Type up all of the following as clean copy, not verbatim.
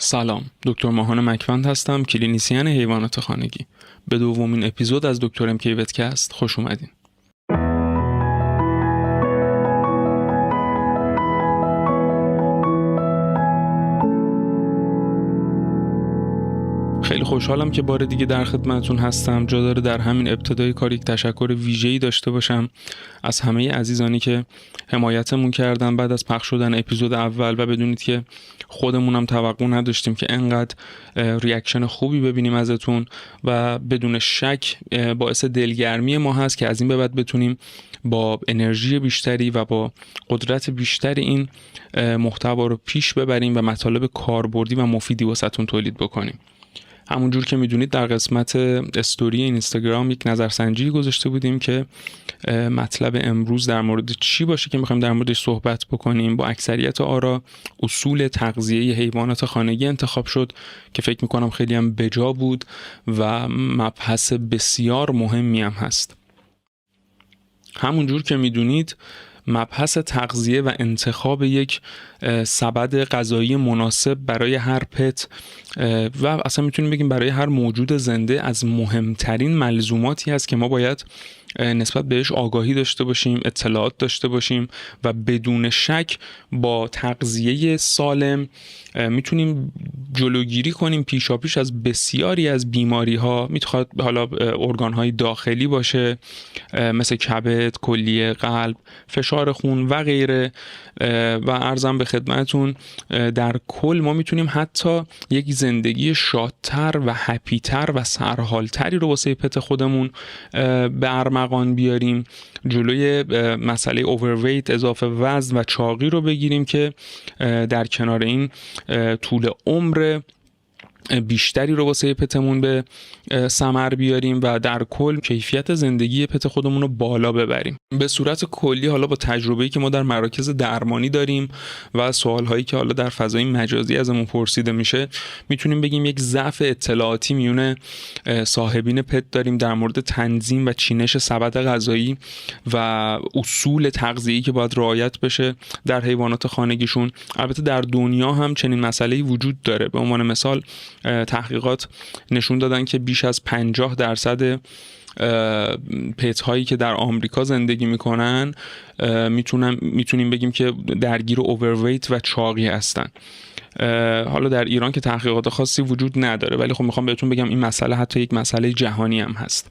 سلام، دکتر ماهان مکوند هستم، کلینیسیان حیوانات خانگی. به دومین اپیزود از دکتر ام کی وتکست خوش اومدین. خیلی خوشحالم که بار دیگه در خدمتتون هستم. جا داره در همین ابتدای کار یک تشکر ویژه‌ای داشته باشم از همه عزیزانی که حمایتمون کردن بعد از پخش شدن اپیزود اول و بدونید که خودمونم توقع نداشتیم که انقدر ریاکشن خوبی ببینیم ازتون و بدون شک باعث دلگرمی ما هست که از این به بعد بتونیم با انرژی بیشتری و با قدرت بیشتری این محتوا رو پیش ببریم و مطالب کاربردی و مفیدی واسهتون تولید بکنیم. همونجور که میدونید در قسمت استوری اینستاگرام یک نظرسنجی گذاشته بودیم که مطلب امروز در مورد چی باشه که میخوایم در موردش صحبت بکنیم. با اکثریت آرا اصول تغذیه حیوانات خانگی انتخاب شد که فکر میکنم خیلی هم بجا بود و مبحث بسیار مهمی هم هست. همونجور که میدونید مبحث تغذیه و انتخاب یک سبد غذایی مناسب برای هر پت و اصلا میتونیم بگیم برای هر موجود زنده از مهمترین ملزوماتی هست که ما باید نسبت بهش آگاهی داشته باشیم، اطلاعات داشته باشیم و بدون شک با تغذیه سالم میتونیم جلوگیری کنیم پیشاپیش از بسیاری از بیماری ها. میتواد حالا ارگان های داخلی باشه مثل کبد، کلیه، قلب، فشار خون و غیره و عرضم به خدمتون در کل ما میتونیم حتی یک زندگی شادتر و هپیتر و سرحالتری رو واسه پت خودمون به ارمغان بیاریم. جلوی مسئله اوورویت، اضافه وزن و چاقی رو بگیریم که در کنار این طول عمر بیشتری رو واسه پتمون به ثمر بیاریم و در کل کیفیت زندگی پت خودمون رو بالا ببریم. به صورت کلی حالا با تجربه‌ای که ما در مراکز درمانی داریم و سوال‌هایی که حالا در فضای مجازی ازمون پرسیده میشه میتونیم بگیم یک ضعف اطلاعاتی میونه صاحبین پت داریم در مورد تنظیم و چینش سبد غذایی و اصول تغذیه‌ای که باید رعایت بشه در حیوانات خانگیشون. البته در دنیا هم چنین مسئله‌ای وجود داره. به عنوان مثال تحقیقات نشون دادن که بیش از 50% پت هایی که در آمریکا زندگی میکنن میتونیم بگیم که درگیر اوورویت و چاقی هستن. حالا در ایران که تحقیقات خاصی وجود نداره ولی خب میخوام بهتون بگم این مسئله حتی یک مسئله جهانی هم هست.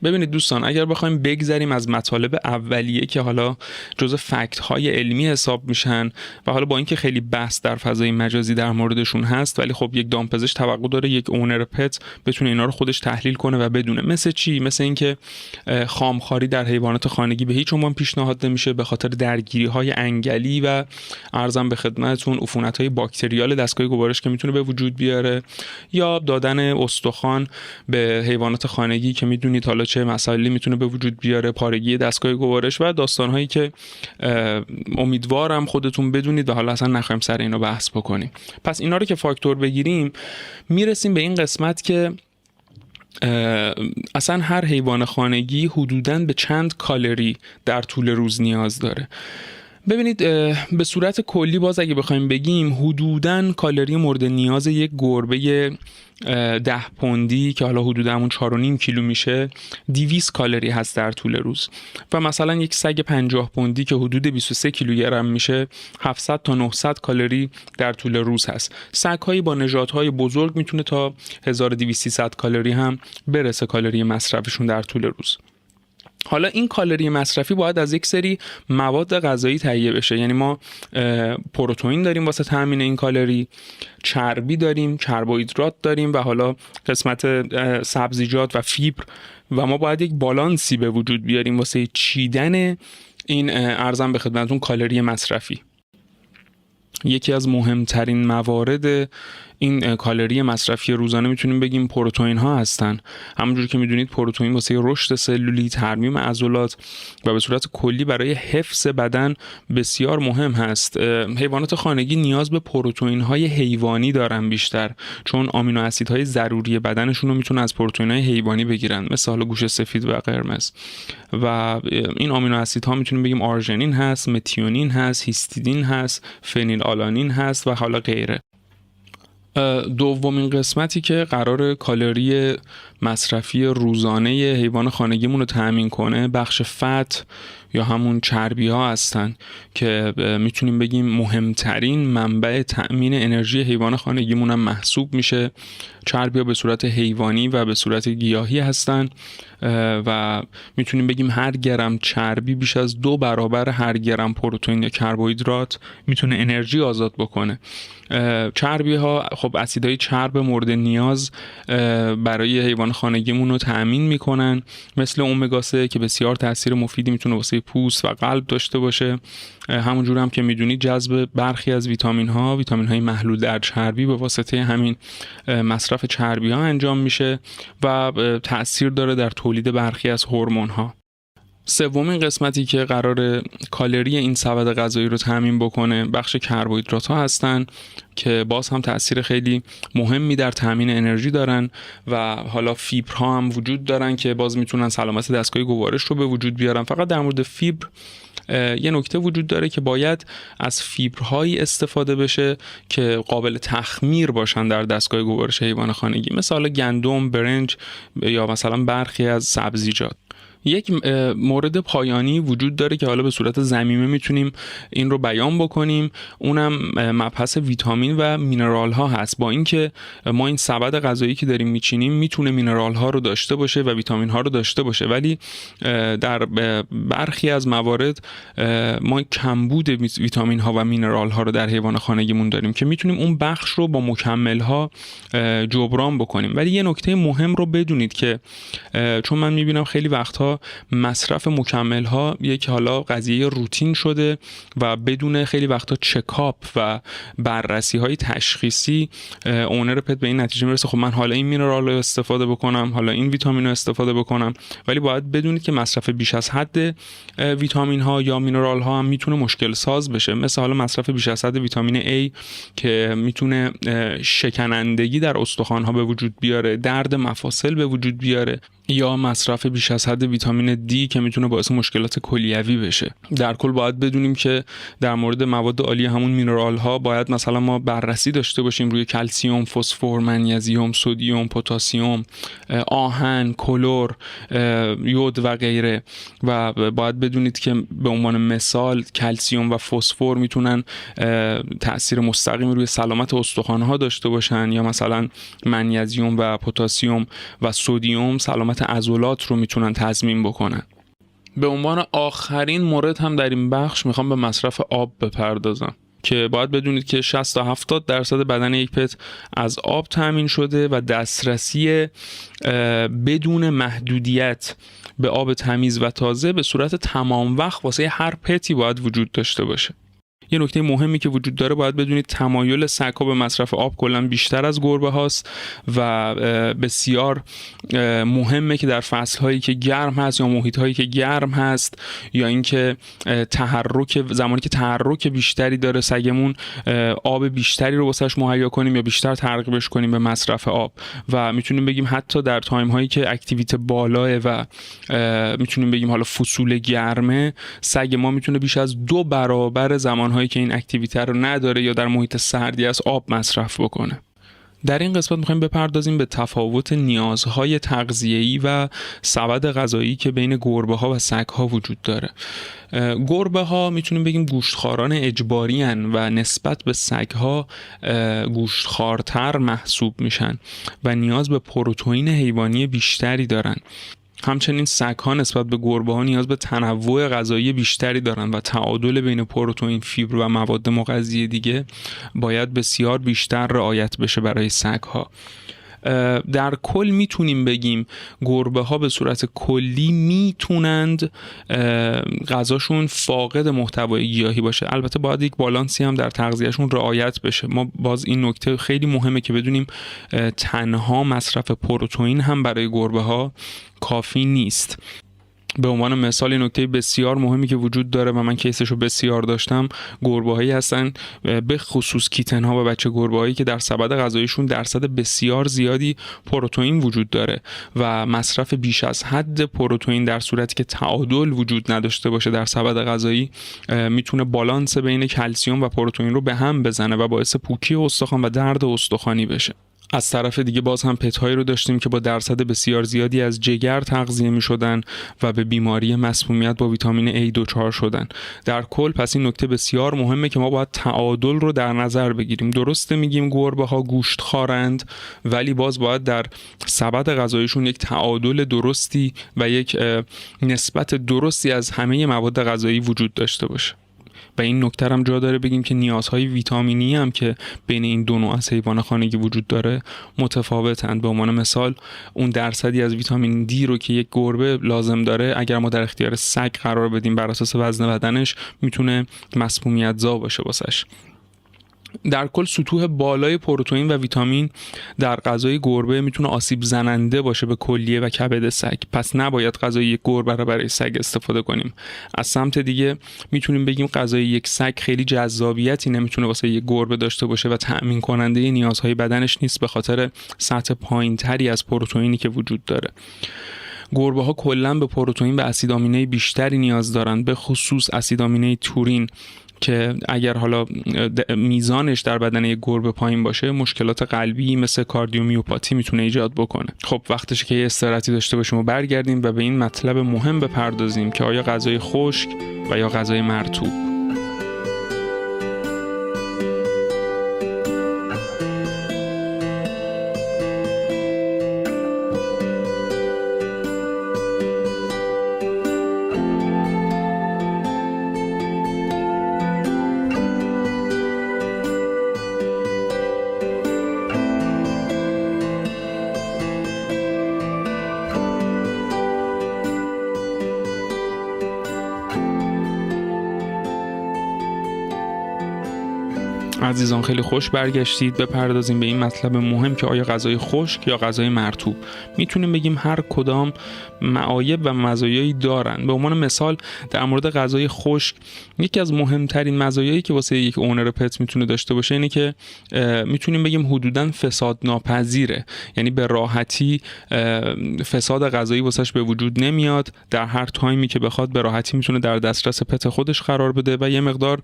ببینید دوستان، اگر بخوایم بگذریم از مطالب اولیه که حالا جزء فکت های علمی حساب میشن و حالا با اینکه خیلی بحث در فضای مجازی در موردشون هست ولی خب یک دامپزشک توقع داره یک اونر پت بتونه اینا رو خودش تحلیل کنه و بدونه. مثل چی؟ مثل اینکه خامخواری در حیوانات خانگی به هیچ عنوان پیشنهاد نمیشه به خاطر درگیری های انگلی و عرضم به خدمتتون عفونت های باکتریال دستگاه گوارش که میتونه به وجود بیاره، یا دادن استخوان به حیوانات خانگی که میدونید حالا چه مسائلی میتونه به وجود بیاره، پارگی دستگاه گوارش و داستانهایی که امیدوارم خودتون بدونید و حالا اصلا نخوایم سر اینو بحث بکنیم. پس اینا رو که فاکتور بگیریم میرسیم به این قسمت که اصلا هر حیوان خانگی حدوداً به چند کالری در طول روز نیاز داره. ببینید به صورت کلی باز اگه بخوایم بگیم حدوداً کالری مورد نیاز یک گربه 10 پوندی که حالا حدود همون 4.5 کیلو میشه 200 کالری هست در طول روز و مثلا یک سگ 50 پوندی که حدود 23 کیلوگرم میشه 700 تا 900 کالری در طول روز هست. سگ‌هایی با نژادهای بزرگ میتونه تا 1200 کالری هم برسه کالری مصرفشون در طول روز. حالا این کالری مصرفی باید از یک سری مواد غذایی تهیه بشه، یعنی ما پروتئین داریم واسه تامین این کالری، چربی داریم، کربوهیدرات داریم و حالا قسمت سبزیجات و فیبر و ما باید یک بالانسی به وجود بیاریم واسه چیدن این ارزم به خدمتتون کالری مصرفی. یکی از مهمترین موارد این کالری مصرفی روزانه میتونیم بگیم پروتئین ها هستن. همونجور که میدونید پروتئین واسه رشد سلولی، ترمیم عضلات و به صورت کلی برای حفظ بدن بسیار مهم هست. حیوانات خانگی نیاز به پروتئین های حیوانی دارن بیشتر، چون آمینو اسیدهای ضروری بدنشون رو میتونن از پروتئین های حیوانی بگیرن، مثل گوشت سفید و قرمز. و این آمینو اسیدها میتونیم بگیم آرژینین هست، متیونین هست، هیستیدین هست، فنیل آلانین هست و حالا غیره. دومین قسمتی که قرار کالری مصرفی روزانه حیوان خانگیمون رو تأمین کنه بخش فت یا همون چربی ها هستن که میتونیم بگیم مهمترین منبع تأمین انرژی حیوان خانگیمون هم محسوب میشه. چربی ها به صورت حیوانی و به صورت گیاهی هستن و میتونیم بگیم هر گرم چربی بیش از 2 برابر هر گرم پروتئین یا کربوهیدرات میتونه انرژی آزاد بکنه. چربی ها خب اسیدهای چرب مورد نیاز برای حیوان خانگیمون رو تأمین میکنن، مثل امگا 3 که بسیار تاثیر مفیدی میتونه واسه پوست و قلب داشته باشه. همونجور هم که میدونید جذب برخی از ویتامین های محلول در چربی به واسطه همین مصرف چربی ها انجام میشه و تأثیر داره در تولید برخی از هورمون ها. سومین قسمتی که قرار کالری این سبد غذایی رو تامین بکنه بخش کربوهیدرات ها هستن که باز هم تأثیر خیلی مهمی در تامین انرژی دارن و حالا فیبرها هم وجود دارن که باز میتونن سلامت دستگاه گوارش رو به وجود بیارن. فقط در مورد فیبر یه نکته وجود داره که باید از فیبرهایی استفاده بشه که قابل تخمیر باشن در دستگاه گوارش حیوان خانگی، مثل گندم، برنج یا مثلا برخی از سبزیجات. یک مورد پایانی وجود داره که حالا به صورت ضمیمه میتونیم این رو بیان بکنیم، اونم مبحث ویتامین و مینرال ها هست. با اینکه ما این سبد غذایی که داریم میچینیم میتونه مینرال ها رو داشته باشه و ویتامین ها رو داشته باشه، ولی در برخی از موارد ما کمبود ویتامین ها و مینرال ها رو در حیوان خانگیمون داریم که میتونیم اون بخش رو با مکمل ها جبران بکنیم. ولی یه نکته مهم رو بدونید که چون من میبینم خیلی وقتها مصرف مکمل ها یک حالا قضیه روتین شده و بدون خیلی وقتا چکاپ و بررسی های تشخیصی اونر پت به این نتیجه میرسه خب من حالا این مینرال رو استفاده بکنم، حالا این ویتامین رو استفاده بکنم. ولی باید بدونید که مصرف بیش از حد ویتامین ها یا مینرال ها هم میتونه مشکل ساز بشه، مثل حالا مصرف بیش از حد ویتامین A که میتونه شکنندگی در استخوان ها به وجود بیاره، درد مفاصل به وجود بیاره، یا مصرف بیش از حد ویتامین D که میتونه باعث مشکلات کلیوی بشه. در کل باید بدونیم که در مورد مواد عالی همون مینرال ها باید مثلا ما بررسی داشته باشیم روی کلسیم، فسفر، منیزیم، سدیم، پتاسیم، آهن، کلور، یود و غیره. و باید بدونید که به عنوان مثال کلسیم و فسفر میتونن تأثیر مستقیم روی سلامت استخوان ها داشته باشن، یا مثلا منیزیم و پتاسیم و سدیم سلامت عضلات رو میتونن تضمین بکنن. به عنوان آخرین مورد هم در این بخش میخوام به مصرف آب بپردازم که باید بدونید که 60 تا 70% بدن یک پت از آب تامین شده و دسترسی بدون محدودیت به آب تمیز و تازه به صورت تمام وقت واسه هر پتی باید وجود داشته باشه. یه نکته مهمی که وجود داره باید بدونید تمایل سگ‌ها به مصرف آب کلا بیشتر از گربه هاست و بسیار مهمه که در فصل‌هایی که گرم هست یا محیط‌هایی که گرم هست یا اینکه زمانی که تحرک بیشتری داره سگمون آب بیشتری رو واسش مهیا کنیم یا بیشتر ترغیبش کنیم به مصرف آب. و میتونیم بگیم حتی در تایم هایی که اکتیویته بالاه و میتونیم بگیم حالا فصول گرمه، سگ ما میتونه بیش از 2 برابر زمان‌هایی که این اکتیویته رو نداره یا در محیط سردی است آب مصرف بکنه. در این قسمت می‌خوایم بپردازیم به تفاوت نیازهای تغذیه‌ای و سبد غذایی که بین گربه‌ها و سگ‌ها وجود داره. گربه‌ها میتونیم بگیم گوشتخواران اجباری هن و نسبت به سگ‌ها گوشتخوارتر محسوب میشن و نیاز به پروتئین حیوانی بیشتری دارن. همچنین سگ‌ها نسبت به گربه‌ها نیاز به تنوع غذایی بیشتری دارن و تعادل بین پروتئین، فیبر و مواد مغذی دیگه باید بسیار بیشتر رعایت بشه برای سگ‌ها. در کل میتونیم بگیم گربه ها به صورت کلی میتونند غذاشون فاقد محتوای گیاهی باشه، البته باید یک بالانسی هم در تغذیهشون رعایت بشه. ما باز این نکته خیلی مهمه که بدونیم تنها مصرف پروتئین هم برای گربه ها کافی نیست. به عنوان مثال نکته بسیار مهمی که وجود داره و من کیسشو بسیار داشتم، گربه‌هایی هستن به خصوص کیتن‌ها و بچه گربه‌هایی که در سبد غذاییشون درصد بسیار زیادی پروتئین وجود داره و مصرف بیش از حد پروتئین در صورتی که تعادل وجود نداشته باشه در سبد غذایی میتونه بالانس بین کلسیم و پروتئین رو به هم بزنه و باعث پوکی استخوان و درد استخوانی بشه. از طرف دیگه باز هم پت‌هایی رو داشتیم که با درصد بسیار زیادی از جگر تغذیه می‌شدن و به بیماری مسمومیت با ویتامین A دچار شدن. در کل پس این نکته بسیار مهمه که ما باید تعادل رو در نظر بگیریم. درسته میگیم گربه‌ها گوشت خوارند، ولی باز باید در سبد غذاییشون یک تعادل درستی و یک نسبت درستی از همه مواد غذایی وجود داشته باشه. و این نکته هم جا داره بگیم که نیازهای ویتامینی هم که بین این دو نوع از حیوان خانگی وجود داره متفاوتند. به عنوان مثال اون درصدی از ویتامین دی رو که یک گربه لازم داره اگر ما در اختیار سگ قرار بدیم بر اساس وزن بدنش میتونه مسمومیت زا باشه واسش. در کل سطوح بالای پروتئین و ویتامین در غذای گربه میتونه آسیب زننده باشه به کلیه و کبد سگ. پس نباید غذای یک گربه رو برای سگ استفاده کنیم. از سمت دیگه میتونیم بگیم غذای یک سگ خیلی جذابیتی نمیتونه واسه یک گربه داشته باشه و تأمین کننده نیازهای بدنش نیست به خاطر سطح پایینتری از پروتئینی که وجود داره. گربه ها کلا به پروتئین و اسید آمینه بیشتری نیاز دارن، به خصوص اسید آمینه تورین که اگر حالا میزانش در بدن یک گربه پایین باشه مشکلات قلبی مثل کاردیومیوپاتی میتونه ایجاد بکنه. خب وقتشه که یه استراحتی داشته باشیم و برگردیم و به این مطلب مهم بپردازیم که آیا غذای خشک و یا غذای مرطوب. عزیزان خیلی خوش برگشتید. بپردازیم به این مطلب مهم که آیا غذای خشک یا غذای مرطوب. میتونیم بگیم هر کدام معایب و مزایایی دارن. به عنوان مثال در مورد غذای خشک یکی از مهمترین مزایایی که واسه یک اونر پت میتونه داشته باشه اینه که میتونیم بگیم حدوداً فساد ناپذیره، یعنی به راحتی فساد غذایی واسش به وجود نمیاد. در هر تایمی که بخواد به راحتی میتونه در دسترس پت خودش قرار بده و یه مقدار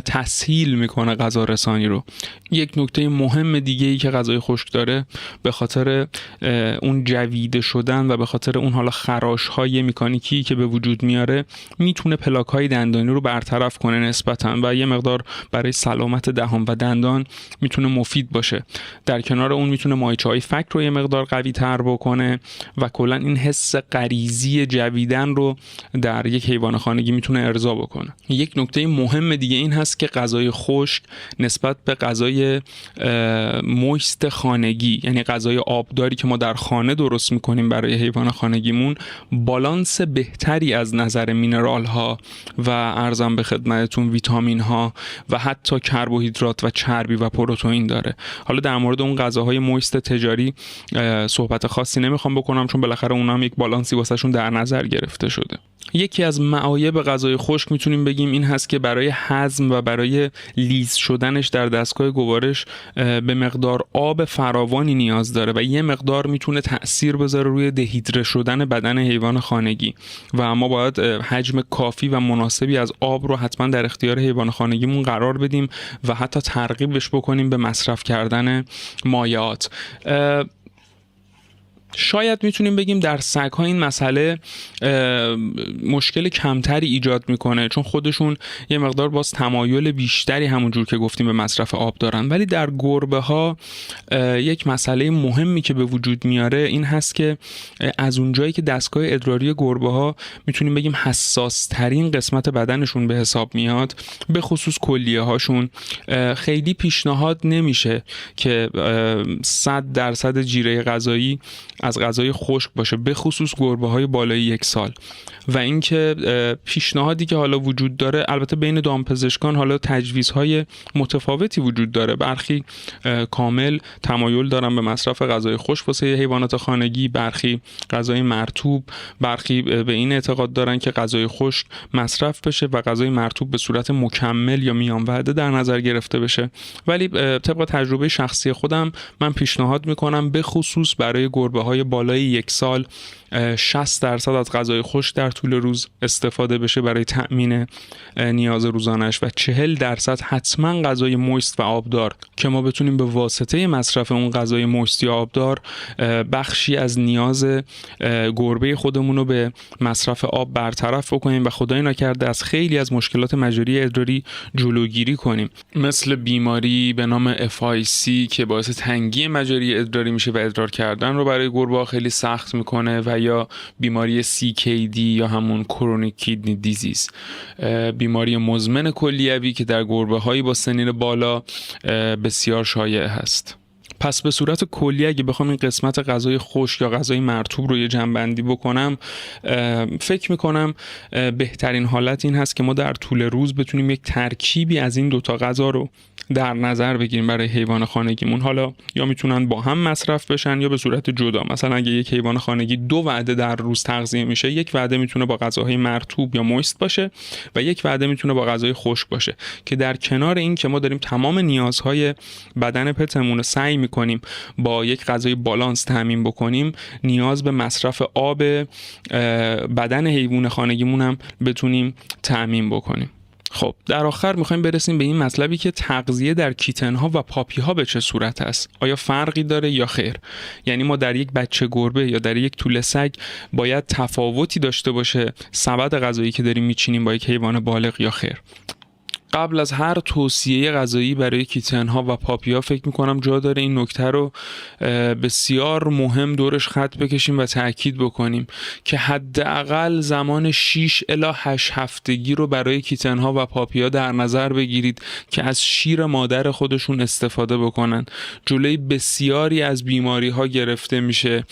تسهیل میکنه غذا رسانی رو. یک نکته مهم دیگه ای که غذای خشک داره به خاطر اون جویده شدن و به خاطر اون حالا خراش های مکانیکی که به وجود میاره میتونه پلاک های دندانی رو برطرف کنه نسبتاً و یه مقدار برای سلامت دهان و دندان میتونه مفید باشه. در کنار اون میتونه مایچه های فک رو یه مقدار قوی تر بکنه و کلا این حس غریزی جویدن رو در یک حیوان خانگی میتونه ارضا بکنه. یک نکته مهم دیگه این هست که غذای خشک نسبت به غذای مویست خانگی، یعنی غذای آبداری که ما در خانه درست میکنیم برای حیوان خانگیمون، بالانس بهتری از نظر مینرال ها و ارزم به خدمتتون ویتامین ها و حتی کربوهیدرات و چربی و پروتئین داره. حالا در مورد اون غذاهای مویست تجاری صحبت خاصی نمیخوام بکنم چون بالاخره اونها هم یک بالانسی واسهشون در نظر گرفته شده. یکی از معایب غذای خشک میتونیم بگیم این هست که برای هضم و برای لیز شدنش در دستگاه گوارش به مقدار آب فراوانی نیاز داره و یه مقدار میتونه تأثیر بذاره روی دهیدره شدن بدن حیوان خانگی و ما باید حجم کافی و مناسبی از آب رو حتما در اختیار حیوان خانگیمون قرار بدیم و حتی ترغیبش بکنیم به مصرف کردن مایعات. شاید میتونیم بگیم در سگ‌ها این مسئله مشکل کمتری ایجاد میکنه چون خودشون یه مقدار باز تمایل بیشتری همونجور که گفتیم به مصرف آب دارن، ولی در گربه ها یک مسئله مهمی که به وجود میاره این هست که از اونجایی که دستگاه ادراری گربه ها میتونیم بگیم حساس ترین قسمت بدنشون به حساب میاد، به خصوص کلیه هاشون، خیلی پیشنهاد نمیشه که 100% جیره غذایی از غذای خشک باشه، به خصوص گربه‌های بالای 1 سال. و اینکه پیشنهادی که حالا وجود داره، البته بین دامپزشکان حالا تجویزهای متفاوتی وجود داره، برخی کامل تمایل دارن به مصرف غذای خشک واسه حیوانات خانگی، برخی غذای مرطوب، برخی به این اعتقاد دارن که غذای خشک مصرف بشه و غذای مرطوب به صورت مکمل یا میان وعده در نظر گرفته بشه. ولی طبق تجربه شخصی خودم من پیشنهاد میکنم به خصوص برای گربه‌های بالای 1 سال 60% از غذای خشک در طول روز استفاده بشه برای تأمین نیاز روزانش و 40% حتما غذای مویست و آبدار که ما بتونیم به واسطه مصرف اون غذای مویست یا آبدار بخشی از نیاز گربه خودمون رو به مصرف آب برطرف بکنیم و خدای نکرده از خیلی از مشکلات مجاری ادراری جلوگیری کنیم، مثل بیماری به نام FIC که باعث تنگی مجاری ادراری میشه و ادرار کردن رو برای گربه‌ها خیلی سخت میکنه، و یا بیماری CKD یا همون کرونیک کیدنی دیزیز، بیماری مزمن کلیوی که در گربه‌هایی با سنین بالا بسیار شایع هست. پس به صورت کلی اگه بخوام این قسمت غذای خشک یا غذای مرطوب رو یه جمع‌بندی بکنم، فکر میکنم بهترین حالت این هست که ما در طول روز بتونیم یک ترکیبی از این دوتا غذا رو در نظر بگیریم برای حیوان خانگیمون. حالا یا میتونن با هم مصرف بشن یا به صورت جدا. مثلا اگه یک حیوان خانگی 2 وعده در روز تغذیه میشه، یک وعده میتونه با غذاهای مرطوب یا مویست باشه و یک وعده میتونه با غذای خشک باشه، که در کنار این که ما داریم تمام نیازهای بدن پتمون رو سعی میکنیم با یک غذای بالانس تامین بکنیم، نیاز به مصرف آب بدن حیوان خانگیمون هم بتونیم تامین بکنیم. خب در آخر میخوایم برسیم به این مطلبی که تغذیه در کیتن‌ها و پاپی‌ها به چه صورت است؟ آیا فرقی داره یا خیر؟ یعنی ما در یک بچه گربه یا در یک توله سگ باید تفاوتی داشته باشه سبد غذایی که داریم میچینیم با یک حیوان بالغ یا خیر؟ قبل از هر توصیه غذایی برای کیتن‌ها و پاپی‌ها فکر می‌کنم جا داره این نکته رو بسیار مهم دورش خط بکشیم و تأکید بکنیم که حداقل زمان 6 الی 8 هفتگی رو برای کیتن‌ها و پاپی‌ها در نظر بگیرید که از شیر مادر خودشون استفاده بکنن. جلوی بسیاری از بیماری‌ها گرفته میشه،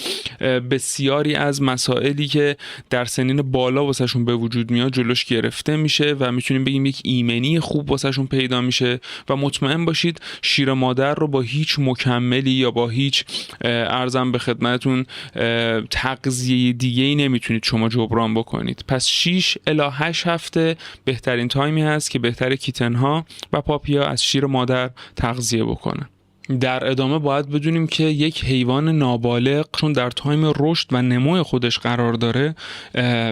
بسیاری از مسائلی که در سنین بالا واسهشون به وجود میاد جلوش گرفته میشه و میتونیم بگیم یک ایمنی خوب واسهشون پیدا میشه. و مطمئن باشید شیر مادر رو با هیچ مکملی یا با هیچ ارزم به خدمتون تغذیه دیگه‌ای نمیتونید شما جبران بکنید. پس 6 الی 8 هفته بهترین تایمی هست که بهتره کیتن‌ها و پاپی‌ها از شیر مادر تغذیه بکنن. در ادامه باید بدونیم که یک حیوان نابالغ چون در تایم رشد و نمو خودش قرار داره،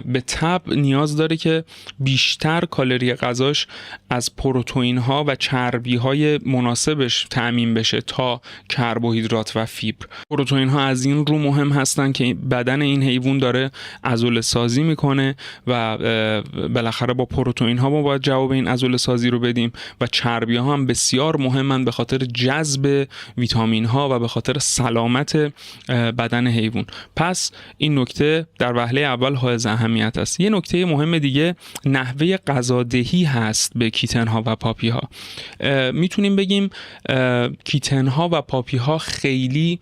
به طبع نیاز داره که بیشتر کالری غذاش از پروتئین ها و چربی های مناسبش تأمین بشه تا کربوهیدرات و فیبر. پروتئین ها از این رو مهم هستن که بدن این حیوان داره عضله سازی میکنه و بالاخره با پروتئین ها ما باید جواب این عضله سازی رو بدیم، و چربی ها هم بسیار مهمن به خاطر جذب ویتامین ها و به خاطر سلامت بدن حیوان. پس این نکته در وهله اول حائز اهمیت است. یه نکته مهم دیگه نحوه غذادهی هست به کیتن ها و پاپی ها. میتونیم بگیم کیتن ها و پاپی ها خیلی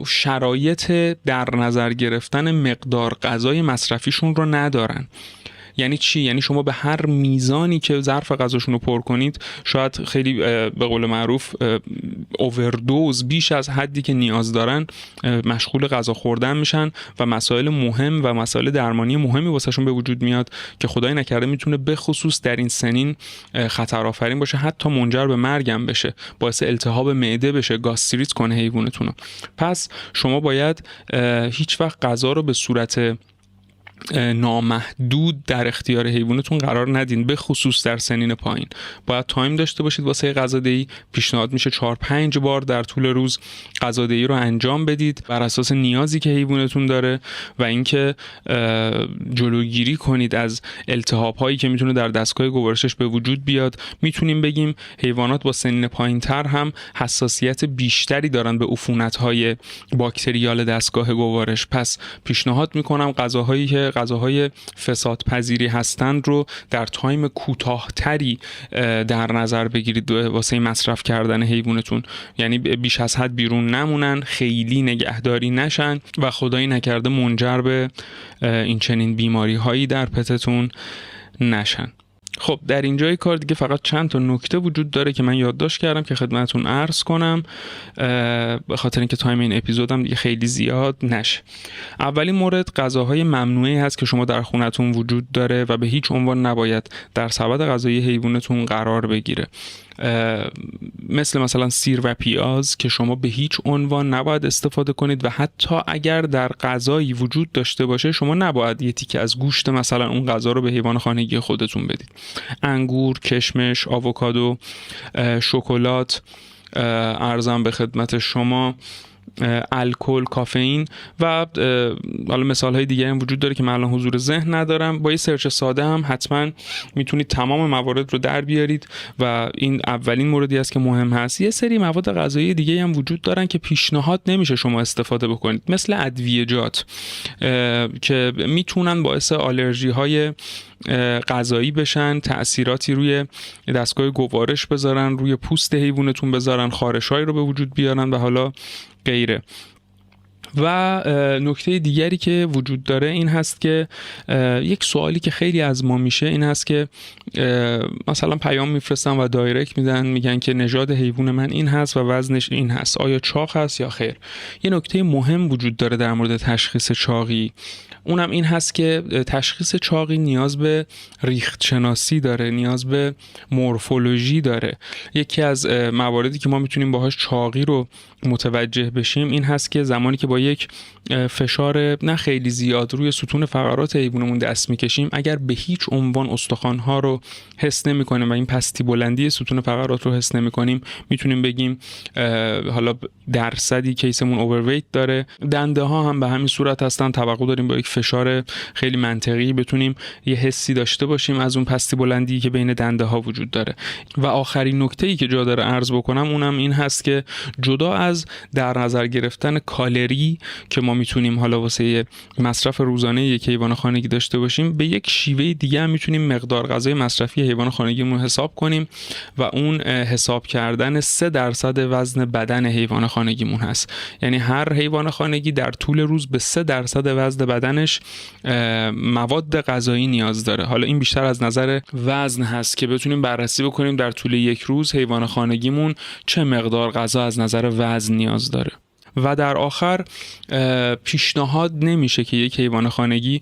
شرایط در نظر گرفتن مقدار غذای مصرفیشون رو ندارن. یعنی چی؟ یعنی شما به هر میزانی که ظرف غذاشون رو پر کنید شاید خیلی به قول معروف اووردوز بیش از حدی که نیاز دارن مشغول غذا خوردن میشن و مسائل مهم و مسائل درمانی مهمی واسهشون به وجود میاد که خدای نکرده میتونه به خصوص در این سنین خطرآفرین باشه، حتی منجر به مرگ هم بشه، باعث التهاب معده بشه، گاستریت کنه حیوانتون رو. پس شما باید هیچ وقت غذا رو به صورت نامحدود در اختیار حیوانتون قرار ندین، به خصوص در سنین پایین. باید تایم داشته باشید واسه غذادهی. پیشنهاد میشه 4-5 بار در طول روز غذادهی رو انجام بدید بر اساس نیازی که حیوانتون داره، و اینکه جلوگیری کنید از التهاب هایی که میتونه در دستگاه گوارشش به وجود بیاد. میتونیم بگیم حیوانات با سنین پایینتر هم حساسیت بیشتری دارن به عفونت های باکتریال دستگاه گوارش. پس پیشنهاد میکنم غذاهایی که که غذاهای فساد پذیری هستند رو در تایم کوتاه‌تری در نظر بگیرید واسه مصرف کردن حیوانتون، یعنی بیش از حد بیرون نمونن، خیلی نگهداری نشن و خدایی نکرده منجر به این چنین بیماری هایی در پتتون نشن. خب در اینجای کار دیگه فقط چند تا نکته وجود داره که من یادداشت کردم که خدمتتون عرض کنم به خاطر اینکه تایم این اپیزودم دیگه خیلی زیاد نشه. اولین مورد غذاهای ممنوعی هست که شما در خونتون وجود داره و به هیچ عنوان نباید در سبد غذایی حیوانتون قرار بگیره. مثلا سیر و پیاز که شما به هیچ عنوان نباید استفاده کنید و حتی اگر در غذایی وجود داشته باشه شما نباید یه تیکه از گوشت مثلا اون غذا رو به حیوان خانگی خودتون بدید. انگور، کشمش، آووکادو، شکلات، ارزم به خدمت شما، الکل، کافئین و حالا مثال های دیگه هم وجود داره که من الان حضور ذهن ندارم. با یه سرچ ساده هم حتما میتونید تمام موارد رو در بیارید و این اولین موردی است که مهم هست. یه سری مواد غذایی دیگه هم وجود دارن که پیشنهاد نمیشه شما استفاده بکنید، مثل ادویه‌جات که میتونن باعث آلرژی های غذایی بشن، تأثیراتی روی دستگاه گوارش بذارن، روی پوست حیوانتون بذارن، خارش‌هایی رو به وجود بیارن و حالا غیره. و نکته دیگری که وجود داره این هست که یک سوالی که خیلی از ما میشه این هست که مثلا پیام میفرستن و دایرکت میگن که نژاد حیوان من این هست و وزنش این هست، آیا چاق هست یا خیر. یه نکته مهم وجود داره در مورد تشخیص چاقی، اونم این هست که تشخیص چاقی نیاز به ریخت شناسی داره، نیاز به مورفولوژی داره. یکی از مواردی که ما میتونیم باهاش چاقی رو متوجه بشیم این هست که زمانی که با یک فشار نه خیلی زیاد روی ستون فقرات حیوانمون دست میکشیم، اگر به هیچ عنوان استخوان‌ها رو حس نمی‌کنیم و این پستی بلندی ستون فقرات رو حس نمی‌کنیم، میتونیم بگیم حالا درصدی کیسمون اوورویت داره. دنده ها هم به همین صورت هستن، توقع داریم با یک فشار خیلی منطقی بتونیم یه حسی داشته باشیم از اون پستی بلندی که بین دنده ها وجود داره. و آخرین نکته‌ای که جا داره عرض بکنم اونم این هست که جدا از در نظر گرفتن کالری که ما میتونیم حالا واسه مصرف روزانه یک حیوان خانگی داشته باشیم، به یک شیوه دیگه هم میتونیم مقدار غذای مصرفی حیوان خانگیمون حساب کنیم و اون حساب کردن 3% وزن بدن حیوان خانگیمون هست. یعنی هر حیوان خانگی در طول روز به 3% وزن بدنش مواد غذایی نیاز داره. حالا این بیشتر از نظر وزن هست که بتونیم بررسی بکنیم در طول یک روز حیوان خانگیمون چه مقدار غذا از نظر وزن نیاز داره. و در آخر پیشنهاد نمیشه که یک حیوان خانگی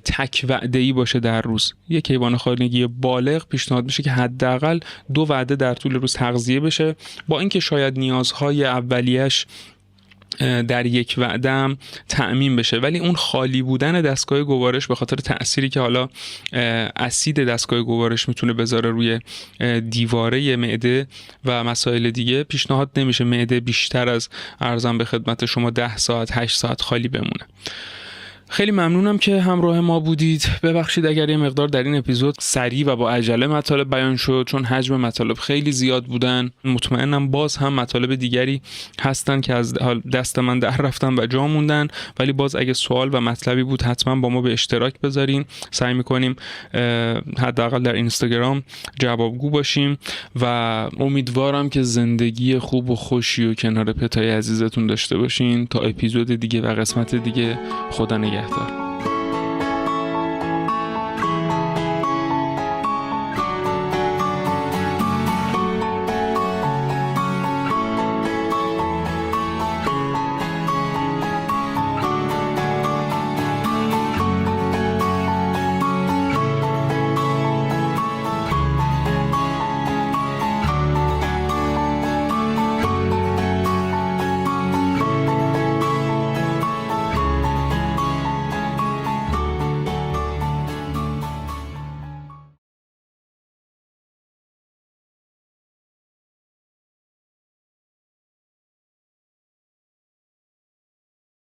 تک وعده‌ای باشه در روز. یک حیوان خانگی بالغ پیشنهاد میشه که حداقل 2 وعده در طول روز تغذیه بشه، با اینکه شاید نیازهای اولیه‌اش در یک وعده هم تأمین بشه، ولی اون خالی بودن دستگاه گوارش به خاطر تأثیری که حالا اسید دستگاه گوارش میتونه بذاره روی دیواره معده و مسائل دیگه، پیشنهاد نمیشه معده بیشتر از ارزم به خدمت شما 10 ساعت 8 ساعت خالی بمونه. خیلی ممنونم که همراه ما بودید. ببخشید اگر یه مقدار در این اپیزود سریع و با عجله مطالب بیان شد، چون حجم مطالب خیلی زیاد بودن. مطمئنم باز هم مطالب دیگری هستن که از دست من در رفتن و جا موندن، ولی باز اگه سوال و مطلبی بود حتما با ما به اشتراک بذارین. سعی میکنیم حداقل در اینستاگرام جوابگو باشیم و امیدوارم که زندگی خوب و خوشی و کنار پتای عزیزتون داشته باشین. تا اپیزود دیگه و قسمت دیگه، خدا نگهدار.